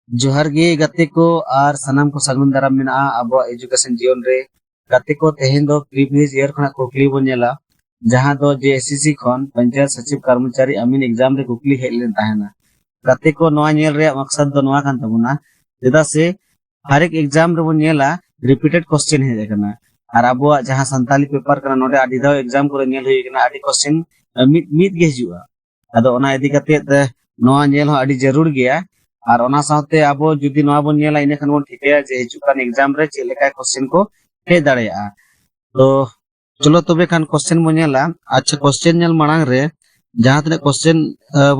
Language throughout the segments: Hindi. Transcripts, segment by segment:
जोहार गे गाते को आर सनाम को सागुन दाराम मेना अब एजुकेशन जीवन रे गाते को तेहेन दो प्रीवियस ईयर खना कुकली बन नेला जहां दो जेएससीसी खन पंचायत सचिव कर्मचारी अमीन एग्जाम रे कुकली हेज लेन ताहेना गाते को नोआ नेल रे मकसद दो नोआ कान तबुना चेदा से हर एक एग्जाम रे बन नेला रिपीटेड क्वेश्चन हेज एकना और अब जहां संताली पेपर कना नोडे आदि दो एग्जाम को नेल हुई कना आदि क्वेश्चन मित मित गे हिजुआ अदो ओना इदी काते नोआ नेल हो आदि जरूर गया और ओना साथे आबो जुदी नोआ बन नेला इने खान बन ठिकया जे हिजुकान एग्जाम रे चे लेका क्वेश्चन को हे दाड़ेया तो चलो तबे खान क्वेश्चन बन नेला अच्छा क्वेश्चन नेल मांग रे जहां तने क्वेश्चन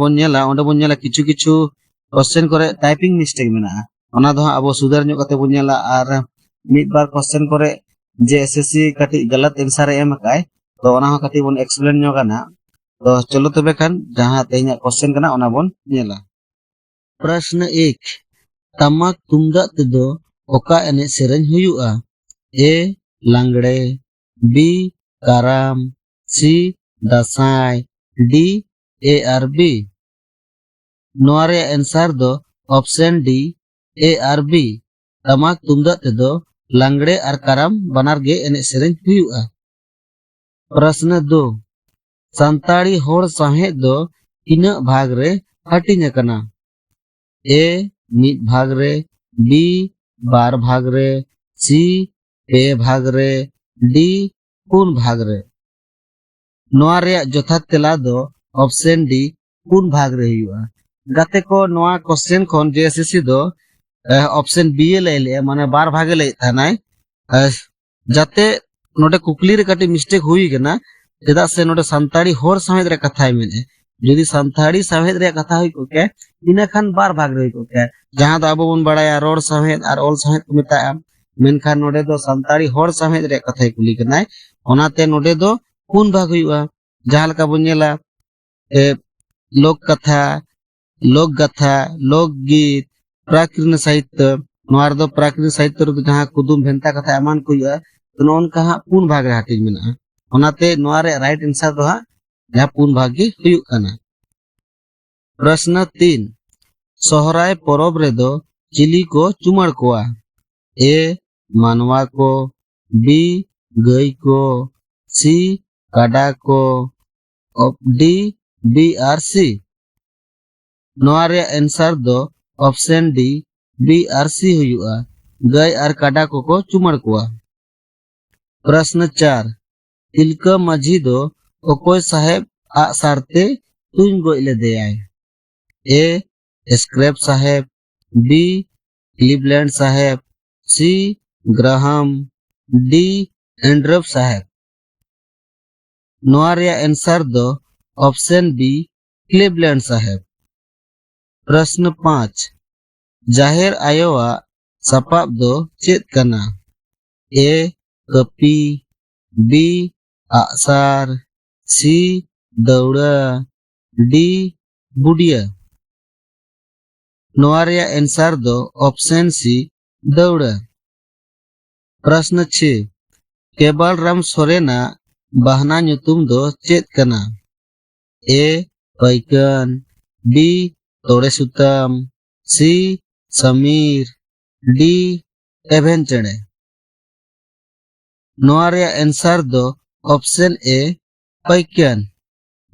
बन नेला ओंडे बन नेला किछु किछु क्वेश्चन करे टाइपिंग मिस्टेक मेना ओना दो आबो सुधार न्यो कते बन नेला और मिद बार क्वेश्चन करे जे एसएससी कटी गलत आंसर एम काय तो ओना हो कटी बन एक्सप्लेन न्यो गाना तो चलो तबे खान जहां तेना क्वेश्चन कना ओना बन नेला प्रश्न 1 तमाक तुमदाग तेदो ओका एने सेरेन हुयुआ ए लांगड़े B Karam C Dasai D A are B नोआ रे आंसर दो option D A are B तमाक तुमदाग तेदो लांगड़े और काराम बनार गे एने सेरेन हुयुआ प्रश्न 2 संताड़ी होड़ साहे दो तीना भाग रे हाटिंग कना ए मिद भाग रे बी बार भाग रे सी पे भाग रे डी पुन भाग रे नोआ रे जथात तेला दो ऑप्शन डी पुन भाग रे हुआ गाते को नोआ क्वेश्चन खन जेएसएससी दो ऑप्शन बी ए ले ले माने बार भागे ले थानाय जाते नोडे कुकली रे कटी मिस्टेक हुई गना चेदा से नोडे संताड़ी होर समेत रे कथाय मेने यदि संताड़ी समेत रे कथा हुई को के इना खान बार भाग रे को के जहां दो आबो बन बड़ाया रोड समेत और ऑल समेत को मेता मेनखान नोडे दो संताड़ी होर समेत रे कथाय कुली कनाय ओनाते नोडे दो पुन भाग हुआ जहां लका बुनेला लोक कथा लोक गाथा लोक गीत प्राकृतिक साहित्य नोआर दो प्राकृतिक साहित्य रो जहां कुदुम भेंता कथा एमान को हुआ तो नोन कहा पुन भाग रे हाटिज मेना ओनाते नोआ रे राइट आंसर दो हा जहां पुन भाग गे हुयुक काना प्रश्न 3 सोहराय परब रे दो चिली को चुमड़ कोआ ए मानवा को बी गई को सी काडा को डी बी आर सी नोआ रे आंसर दो ऑप्शन डी बी आर सी हुयुआ गई और काडा को चुमड़ कोआ प्रश्न 4 तिलका माझी दो ओकोय साहेब आ सारते तुम गोइले दे आए ए स्क्रैप साहेब बी क्लीवलैंड साहेब सी ग्राहम डी एंड्रफ साहेब नोआ रे आंसर दो ऑप्शन बी क्लीवलैंड साहेब प्रश्न 5 जाहिर आयोवा सपाब दो चेत कना ए कपी बी आसार सी दौड़ा डी बुडिया नोआ रे आंसर दो ऑप्शन सी दौड़ा प्रश्न 6 केवल राम सोरेना बहना नुतुम दो चेत कना ए पैकन बी तोड़े सुतम सी समीर डी एवेन चढ़े नोआ रे आंसर दो ऑप्शन ए पैकन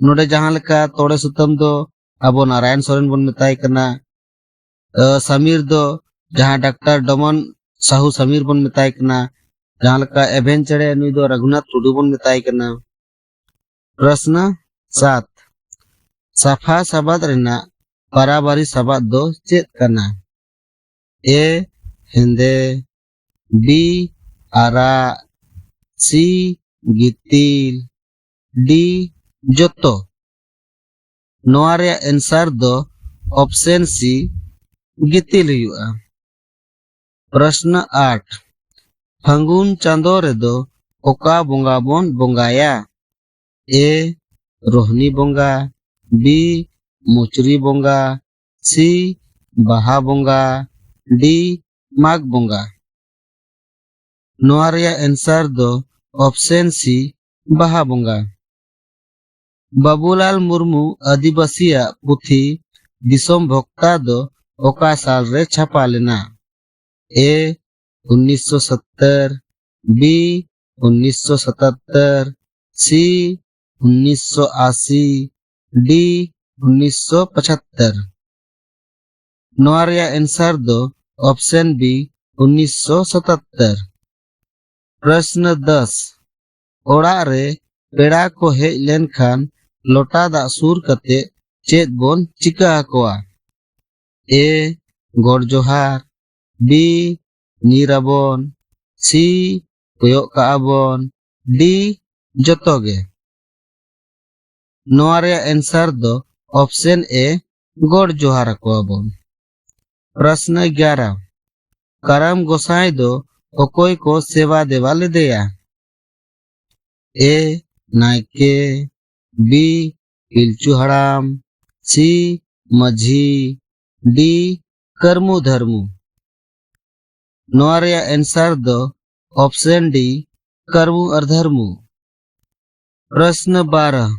नोडे जहां लका तोड़े सुतम दो अबो नारायण सोरेन बन मेताय कना समीर दो जहां डॉक्टर डमन साहू समीर बन मेताय कना जहां लका एवेन चढ़े नुई दो रघुनाथ टुडू बन मेताय कना प्रश्न 7 साफा सबाद रेना बराबरी सबाद दो चेत कना ए हिंदे बी आरा सी गितिल डी जोतो नोआ रे आंसर दो ऑप्शन सी गितिल हुआ प्रश्न 8 फंगुन चांदो रे दो ओका बोंगा बोन बोंगाया ए रोहनी बोंगा बी मुचरी बोंगा सी बाहा बोंगा डी माघ बोंगा नोआ रे आंसर दो ऑप्शन सी बाहा बोंगा बाबूलाल मुर्मू आदिवासी पुथी दिसोम भोक्ता दो ओका साल रे छपा लेना? ए 1970, बी 1977, सी 1980, डी 1975। नोआ रे आंसर दो ऑप्शन बी 1977। प्रश्न 10 ओड़ा रे पेड़ा को हेज लेनखान लोटा दा सूर कते चेत बोन चिका आकोआ? ए गॉड जोहार, बी नीराबोन, सी कोयक काबोन, डी जतोगे। नोआ रे आंसर दो ऑप्शन ए गॉड जोहार आकोआबोन। प्रश्न 11 करम गोसाई दो ओकोय को सेवा देवा लेदेया? ए नायके, बी पिलचू हड़ाम, सी मझी, डी कर्मू धर्मू। नोआ रे आंसर दो ऑप्शन डी कर्मू और धर्मू। प्रश्न 12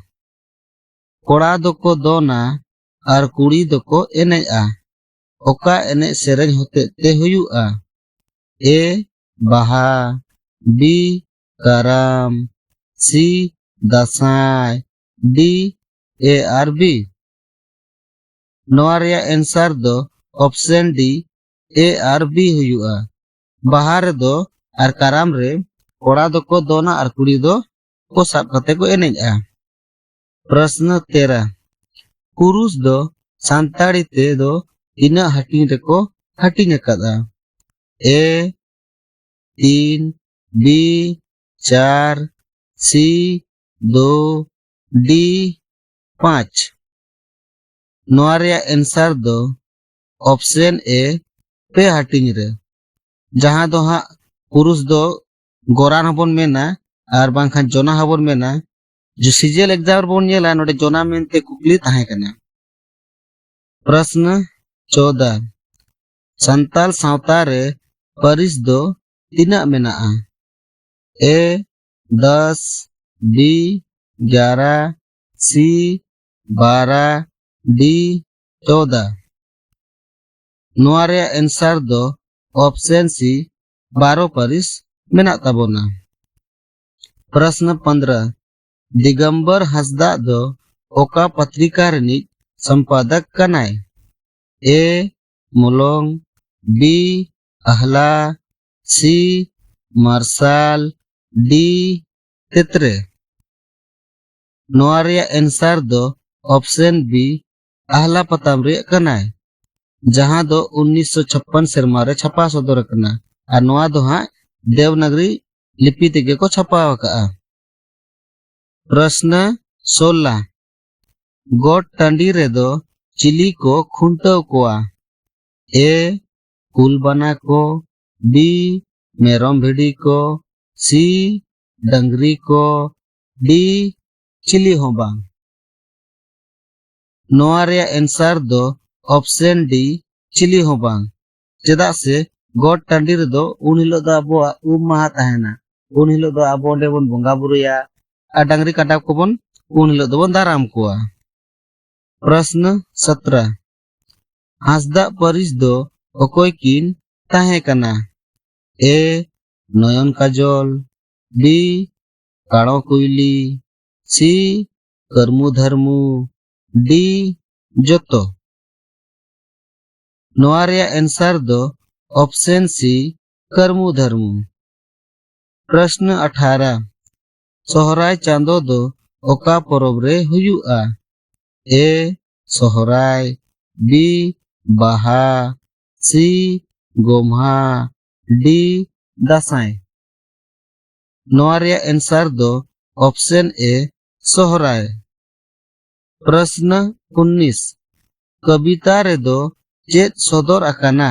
कोड़ा दोको दोना और कुड़ी दोको एनेआ ओका एने सेरेñ होते ते हुयुआ? ए Baha, B Karam, C Dasai, D A are B. नोआ रे आंसर दो option D A are B हुयुआ। बाहा रे दो और करम रे कोड़ा दोको दोना और कुड़ी दो को साब कते को एनेआ। प्रश्न 13 पुरुष दो सांताड़ी ते दो तीना हटिंग रेको हटिंग अकादा? ए 3, बी 4, सी 2, डी 5। नोआ रे आंसर दो ऑप्शन ए पे हटिंग रे जहां दो हा पुरुष दो गोरान हबन मेना और बांखान जोना हबन मेना जो सीजल एग्जाम बोन नेला नोडे जोना मेनते कुकली ताहे कना। प्रश्न 14 संताल सावता रे परिस दो तीना मेनाआ? ए 10, बी 11, सी 12, डी 14। नोआ रे आंसर दो ऑप्शन सी 12 परिस मेना ताबोना। प्रश्न 15 दिगंबर हंसदा दो ओका पत्रिका रिनिज संपादक कनाय? ए मोलोंग, बी अहला, सी मार्शल, डी तेतरे। नोआ रे आंसर दो ऑप्शन बी अहला पताम रे कनाय जहां दो 1956 सेरमा रे छपा सदर कना और नोआ दो हा देवनागरी लिपि तेगे को छपा वका। प्रश्न 16 गोट टांडी रे दो चिली को खुंटव कोआ? ए कुलबाना को, बी मेरम भेड़ी को, सी डंगरी को, डी चिली होबांग। नोआ रे आंसर दो ऑप्शन डी चिली होबांग चेदा से गोट टांडी रे दो उन हिलो दो अबो उम महा ताहेना उन हिलो दो अबो ओंडे बोन बोंगा बुरुया और डंगरी काटा को बोन उन हिलो दो बोन दाराम कोआ। प्रश्न 17 हंसदा परिस दो ओकोय किन ताहे कना? ए नयन काजल, बी काड़ो कुइली, सी कर्मू धर्मू, डी जतो। नोआ रे आंसर दो ऑप्शन सी कर्मू धर्मू। प्रश्न 18 सोहराय चांदो दो ओका परब रे हुयुआ? ए सोहराय, बी बाहा, सी गोम्हा, डी दासाई। नोआ रे आंसर दो ऑप्शन ए सोहराय। प्रश्न 19 कविता रे दो चेत सदर अकाना?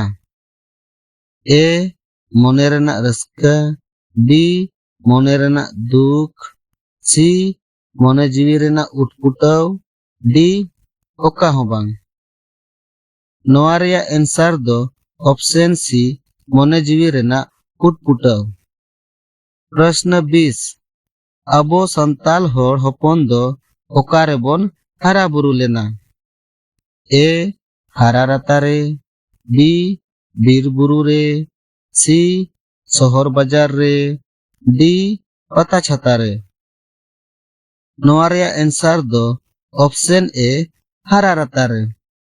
ए मोने रेना रस्का, बी मोने रेना दुख, सी मोने जीवी रेना उटपुटाव, डी ओका होबांग। नोआ रे आंसर दो ऑप्शन सी मोने जीवी रेना उटपुटाव। प्रश्न 20 अबो संताल होड़ होपन दो ओका रे बोन हरा बुरु लेना? ए हरा रतारे, बी बीर बुरु रे, सी शहर बाजार रे, डी पता छाता रे। नोआ रेया आंसर दो ऑप्शन ए हरा रता रे।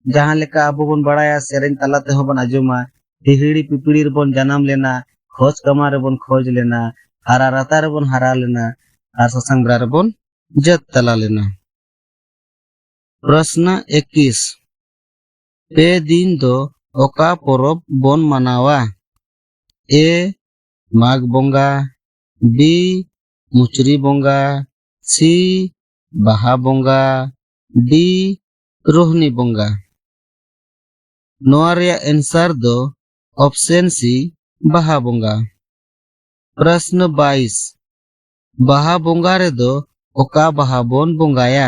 जहां लेका आबो बन बड़ाया सेरेन तला ते होबन आजमा हिहिड़ी पिपिड़ी रे बन जन्म लेना, खोज कमा रे बन खोज लेना, हरा रता रे बन हरा लेना, और ससंग ब्रा रे बन जत तला लेना। प्रश्न 21 पे दिन दो ओका परब बन मनावा? ए माघ बोंगा, बी मुचरी बोंगा, सी बाहा बोंगा, डी रोहनी बोंगा। नोआ रेया आंसर दो ऑप्शन सी बाहा बोंगा। प्रश्न 22 बाहा बोंगा रे दो ओका बाहा बोन बोंगाया?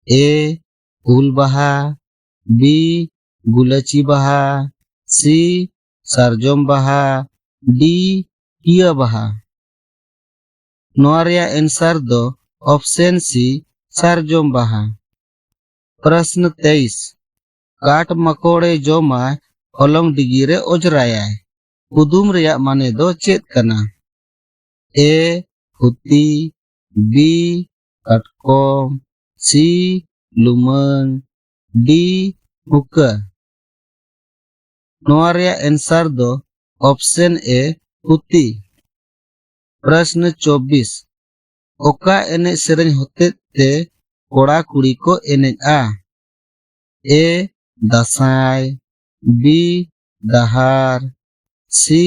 ए फूल बाहा, बी गुलची बाहा, सी सारजोम बाहा, डी किया बाहा। नोआ रेया आंसर दो ऑप्शन सी सारजोम बाहा। प्रश्न 23 काट मकोड़े जोमा हलंग डिगिरे ओजराया? कुदुम रेया माने दो चेत कना? ए हुती, बी कटकोम, सी लुमंग, डी हुक्का। नोआ रेया आंसर दो ऑप्शन ए हुती। प्रश्न 24 ओका एने सेरेन होते ते कोड़ा कुड़ी को एने आ? ए दासाई, बी दहार, सी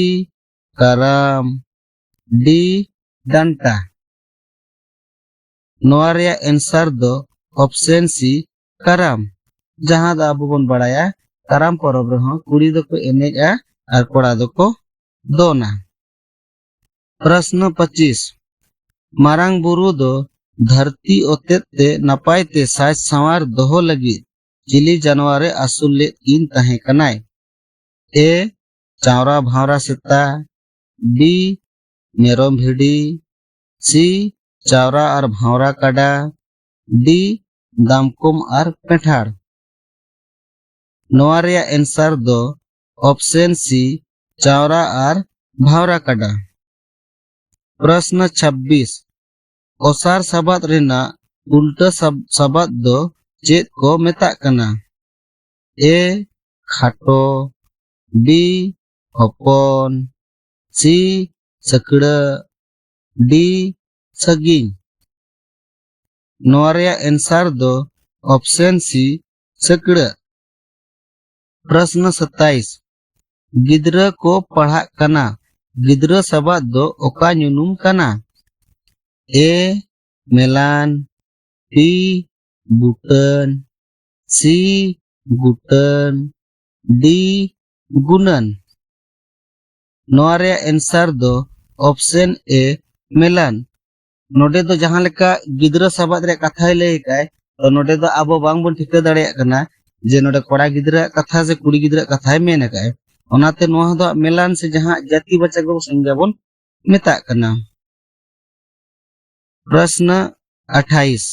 करम, डी डंटा। नोआ रेया आंसर दो ऑप्शन सी करम। जहां दा आबो बन बड़ाया करम परब रहो कुड़ी दो को एनेजा और कोड़ा दो को दोना। प्रश्न 25 मारांग बुरु दो धरती ओतेत ते नपाय ते साज संवार दोहो लगी चिली जानवर आसुल ले इन तहे कनाय? ए चावरा भावरा सेता, बी मेरोम भिड़ी, सी चावरा और भावरा काडा, डी दामकुम और पेठार। नोआ रेया आंसर दो ऑप्शन सी चावरा और भावरा काडा। प्रश्न 26 ओसार सबाद रेना उल्टा सबाद दो चेत को मेता कना? ए खाटो, बी हपन, सी सकड़ा, डी सगिंग। नोआ रेया आंसर दो ऑप्शन सी सकड़ा। प्रश्न 27 गिद्रा को पढ़ा कना गिद्रा सबाद दो ओका नुनुम कना? ए मेलान, बी बुटन, सी गुटन, डी गुनन। नोआ रेया आंसर दो ऑप्शन ए मेलान। नोडे दो जहां लेका गिद्रा सबाद रे कथा लय काय तो नोडे दो आबो बांग बन ठिका दाड़े कना जे नोडे कोड़ा गिद्रा कथा से कुड़ी गिद्रा कथा मेन काय ओनाते नोआ दो मेलान से जहां जाति बच्चा को संज्ञा बन मेता कना। प्रश्न 28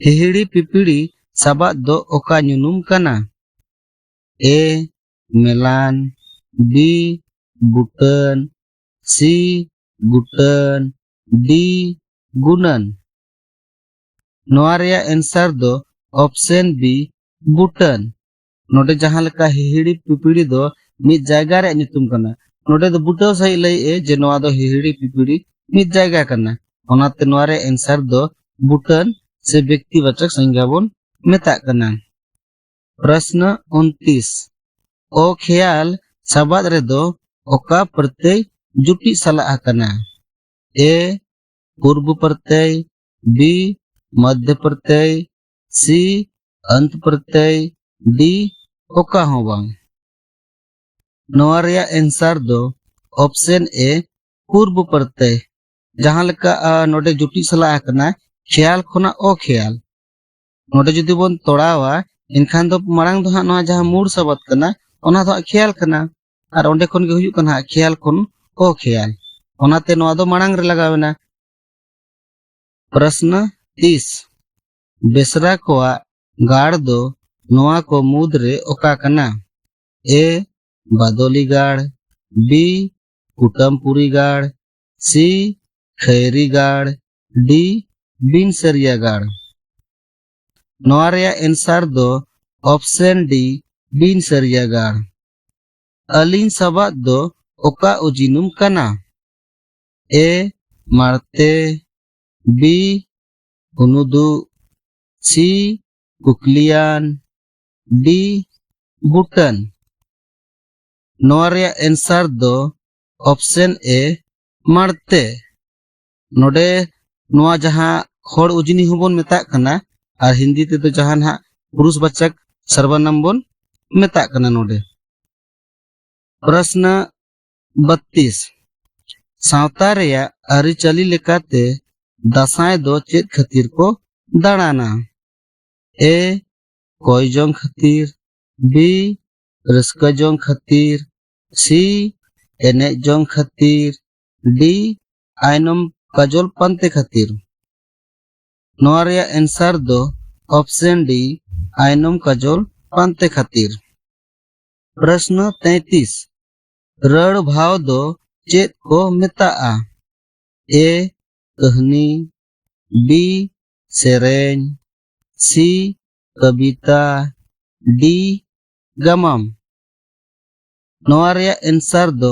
हिहिड़ी पिपिड़ी सबाद दो ओका नुनुम कना? ए मेलान, बी बुटन, सी गुटन, डी गुनन। नोआ रेया आंसर दो ऑप्शन बी बुटन। नोडे जहां लेका हिहिड़ी पिपिड़ी दो मिद जायगा रे नितुम कना नोडे दो बुटो सही लई ए जे नोआ दो हिहिड़ी पिपिड़ी मिद जायगा कना ओनाते नोआ रे आंसर दो बुटन से व्यक्तिवाचक संज्ञा बन मेता कना। प्रश्न 29 ओ ख्याल सबाद रे दो ओका प्रत्यय जुटी सला कना? ए पूर्व प्रत्यय, बी मध्य प्रत्यय, सी अंत प्रत्यय, डी ओका हो बांग। नोआ रेया आंसर दो ऑप्शन ए पूर्व प्रत्यय। जहां लेका नोडे जुटी सला कना ख्याल खोना ओ ख्याल नोडे जुदी बन तोड़ावा इनखान दो मारांग दो हां नोआ जहां मूड सबाद कना ओना दो ख्याल कना और ओंडे खन गे हुयुग कना ख्याल खोन ओ ख्याल ओनाते नोआ दो मारांग रे लगावेना। प्रश्न 30 बेसरा कोआ गाड़ दो नोआ को मुद रे ओका कना? ए बादोली गाड़, बी कुटमपुरी गाड़, सी खैरी गाड़, डी बिनसरिया गाड़। नोआ रेया आंसर दो ऑप्शन डी बिनसरिया गाड़। अलिन सबाद दो ओका उजिनुम कना? ए मारते, बी हुनुदु, सी कुकलियान, डी बुटन। नोआ रेया आंसर दो ऑप्शन ए मारते। नोडे नोआ जहां खोड़ उजनी होबन मेता कना और हिंदी ते तो जहां ना पुरुषवाचक सर्वनाम बोन मेता कना नोडे। प्रश्न 32 सावता रेया अरिचली लेकाते दासाय दो चेत खातिर को दाड़ाना? ए कोई जोंग खातिर, बी रस्का जोंग खातिर, सी एने जोंग खातिर, डी आइनम काजोल पंते खातिर। नोआ रेया आंसर दो ऑप्शन डी आइनम काजोल पंते खातिर। प्रश्न 33 रड़ भाव दो चेत को मेताआ? ए कहानी, बी सेरेन, सी कविता, डी गमम। नोआ रेया आंसर दो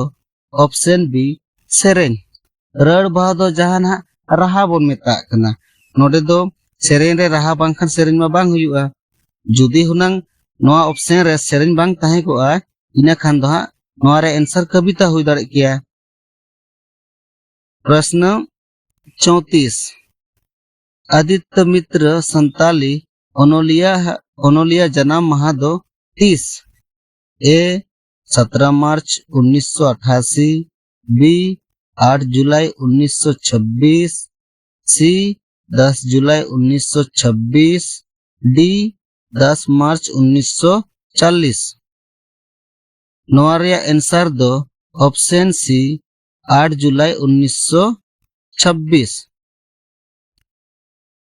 ऑप्शन बी सेरेन। रड़ भाव दो जहां ना रहा बोन मेता कना। नोडे दो सेरेन रे रहा बांखान सेरेन मा बांग हुयुआ। जुदी हुनंग नोआ ऑप्शन रे सेरेन बांग ताहे कोआ इना खान दो हा नोआ रे आंसर कविता हुई दाड़े किया। प्रश्न 34 आदित्य मित्र संताली ओनोलिया जन्म माह दो 30? ए 17 मार्च 1988, बी 8 जुलाई 1926, सी 10 जुलाई 1926, डी 10 मार्च 1940। नोआ रेया आंसर दो ऑप्शन सी 8 जुलाई 1926।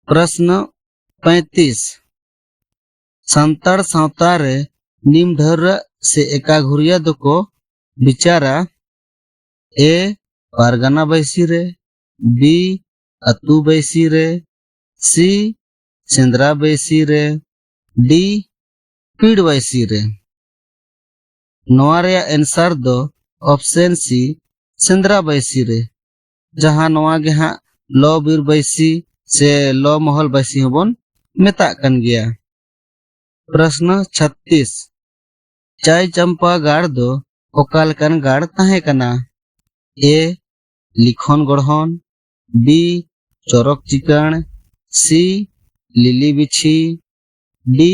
प्रश्न 35 संताड़ सावता रे निम ढर से एकाघुरिया दो को बिचारा? ए पारगना बैसी रे, बी अतु बैसी रे, सी सेंद्रा बैसी रे, डी पीड़ बैसी रे। नोआ रेया आंसर दो ऑप्शन सी सेंद्रा बैसी रे जहां नोआ गे हां लो बीर बैसी से लो महल बैसी होबन मेता कन गया। प्रश्न 36 चाय चंपा गाड़ दो ओकालकन गाड़ ताहे कना? ए लिखन गढ़न, बी चौरक चिकन, सी लिली बिछी, डी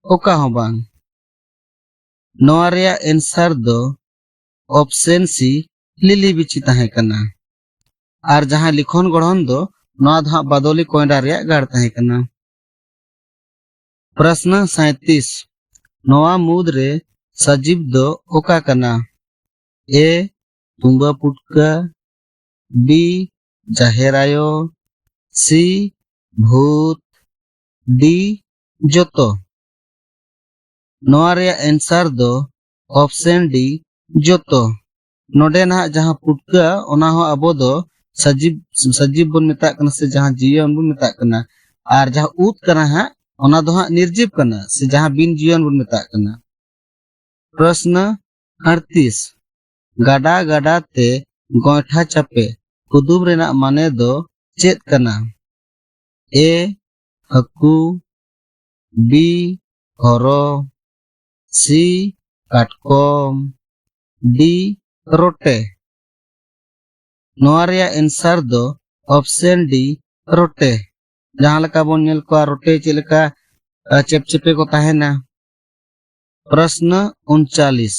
ओका हो बांग। नोआ रेया आंसर दो ऑप्शन सी लिली बिछी ताहे कना और जहां लिखन गढ़न दो नोआ दो बादोली कोयडा रेया गाड़ ताहे कना। प्रश्न 37 नोआ मुद रे सजीव दो ओका कना? ए तुम्बा पुटका, बी जाहेरायो, सी भूत, डी जोतो। नोआ रेया आंसर दो ऑप्शन डी जोतो। नोडे ना जहां पुटका ओना हो अबो दो सजीव बन मेता कना से जहां जीवन बन मेता कना और जहां ऊत कना है ओना दो हां निर्जीव कना से जहां बिन जीवन बन मेता कना। प्रश्न 38 गाडा गाडा ते गोइठा चापे कुदुम रेना माने दो चेत कना? ए हकू, बी हरो, सी काटकोम, डी रोटे। नोआ रेया आंसर दो ऑप्शन डी रोटे जहां लका बोन नेल को रोटे चेलका चेपचेपे को ताहेना। प्रश्न 39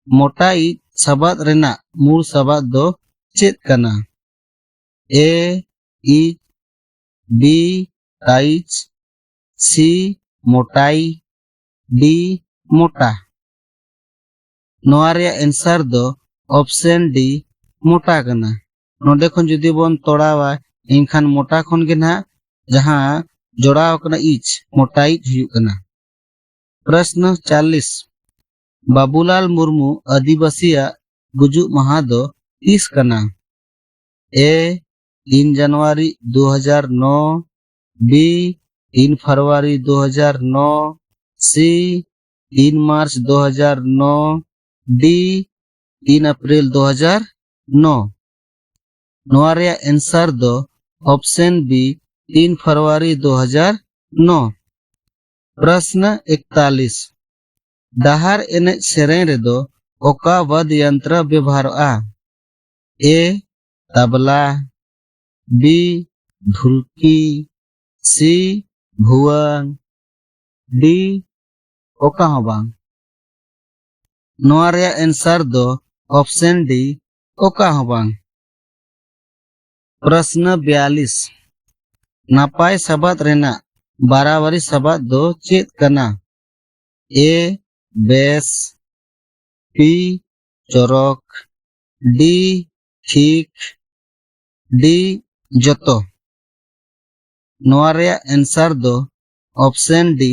मोटाई सबाद रेना मूल सबाद दो चेत कना? ए इच, बी टाइच, सी मोटाई, डी मोटा। नोआ रेया आंसर दो ऑप्शन डी मोटा कना। नोडे खन जुदी बोन तोड़ावा इनखान मोटा खन गे ना जहां जोड़ाव कना इच मोटाई हुयु कना। प्रश्न 40 बाबूलाल मुर्मू आदिवासिया गुजुग महा दो तीस कना? ए 3 जनवरी 2009, बी 3 फरवरी 2009, सी 3 मार्च 2009, डी 3 अप्रैल 2009। नोआ रे आंसर दो ऑप्शन बी 3 फरवरी 2009। प्रश्न 41 डाहर एने सेरें रे दो ओका वाद्य यंत्र व्यवहारआ? ए तबला, बी ढुलकी, सी भुवंग, डी ओका हो बांग। नोआ रे आंसर दो ऑप्शन डी ओका हो बांग। प्रश्न 42 नापाय सबाद रेना बारावारी सबाद दो चेत कना? ए बेस, पी चोरक, डी ठीक, डी जतो। नोआ रे आंसर दो ऑप्शन डी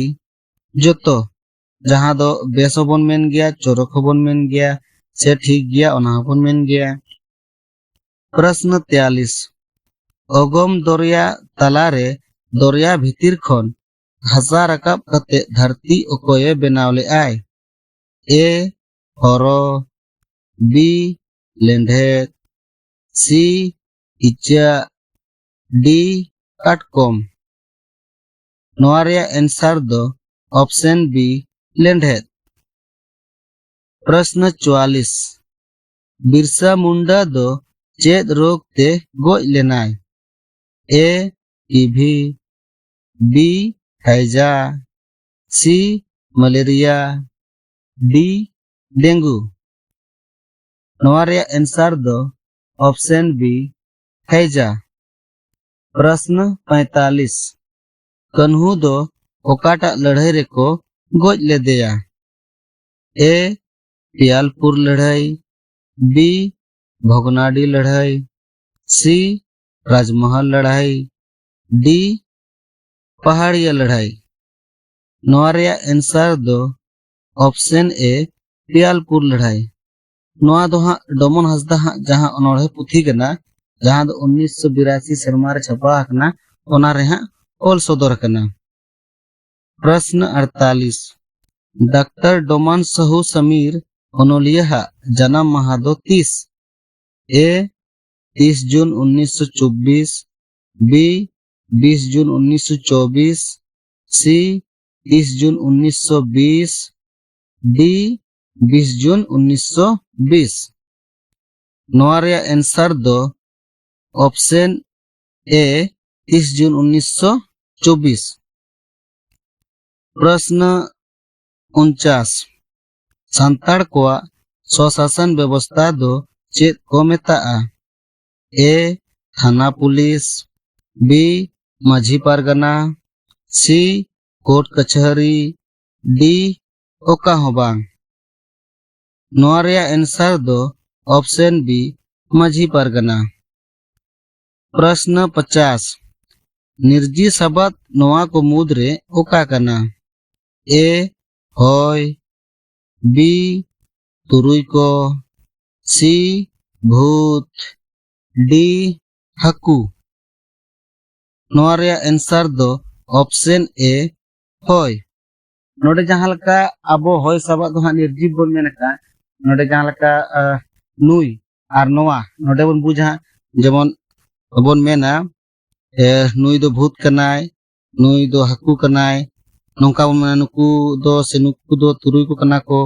जतो, जहां दो बेस होबन मेन गया, चोरक होबन मेन गया, से ठीक गया ओना होबन मेन गया। प्रश्न 43 ओगम दरिया तलारे दरिया भीतर खन हसा रकाब कते धरती ओकोये बनाव ले आय? ए हरो, बी लेंढेत, सी इचा, डी काटकोम। नोआ रे आंसर दो ऑप्शन बी लेंढेत। प्रश्न 44 बिरसा मुंडा दो चेद रोग ते गोज लेनाय? ए टीबी, बी हैजा, सी मलेरिया, डी डेंगू। नोआ रे आंसर दो ऑप्शन बी हैजा। प्रश्न 45 कन्हू दो ओकाटा लड़ाई रे को गोज ले दिया? ए पियालपुर लड़ाई, बी भोगनाडी लड़ाई, सी राजमहल लड़ाई, डी पहाड़िया लड़ाई। नोआ रे आंसर दो ऑप्शन ए पियालपुर लड़ाई। नोआ दो हाँ डोमन हंसदा हाँ जहाँ अनोढ़े पुथी कना जहाँ दो 1982 शर्मा रे छपा कना ओना रे हाँ ओल सदर कना। प्रश्न 48 डॉक्टर डोमन सहू समीर ओनोलिया जन्म माह दो 30? ए 30 जून 1924, बी 20 जून 1924, सी 30 जून 1920, डी 20 जून 1920। नोआ रे आंसर दो ऑप्शन ए 30 जून 1924। प्रश्न 49 सांताड़ कोआ स्वशासन व्यवस्था दो चेत को मेताआ? ए थाना पुलिस, बी माझी पारगना, सी कोर्ट कचहरी, डी ओका हो बांग। नोआ रे आंसर दो ऑप्शन बी माझी पारगना। प्रश्न 50 निर्जी शब्द नोआ को मुद्रे ओका कना? ए होय, बी तुरुई को, सी भूत, डी हकू। नोआ रे आंसर दो ऑप्शन ए होय। नोडे जहां लका अबो होय सबा दो निर्जीव बोन मेनका नोडे जहां लका नुई आर नोआ नोडे बोन बुझा जेमन बोन मेना नुई दो भूत कनाय, नुई दो हकू कनाय, नोंका बोन मेना नुकू दो तुरुई को कना को।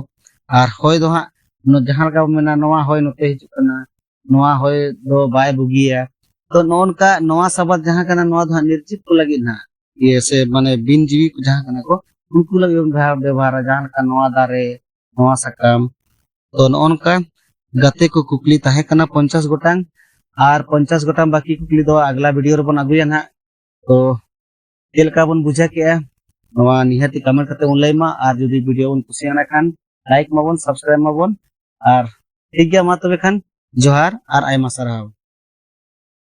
आर होय दो हाँ जहां लका बोन मेना नोआ होय नोते हिजु कना, नोआ होय दो बाय बुगिया। तो नोनका नोआ शब्द जहां कना नोआ दो निर्जीव को लगी ना ये से माने बिन जीवी को जहां कना को उनको लगे व्यवहार जहां का नोआ दारे नोआ सकाम। तो नोनका गते को कुकली ताहे कना 50 गोटांग आर 50 गोटांग बाकी कुकली दो अगला वीडियो रे बन अगुया ना। तो चेलका बन बुझा के नोआ निहाती कमेंट करते उन लैमा आर जुदी वीडियो बन कुसियाना खान लाइक माबन सब्सक्राइब माबन आर ठीक गया मा तबे खान जोहार आर आयमा साराव।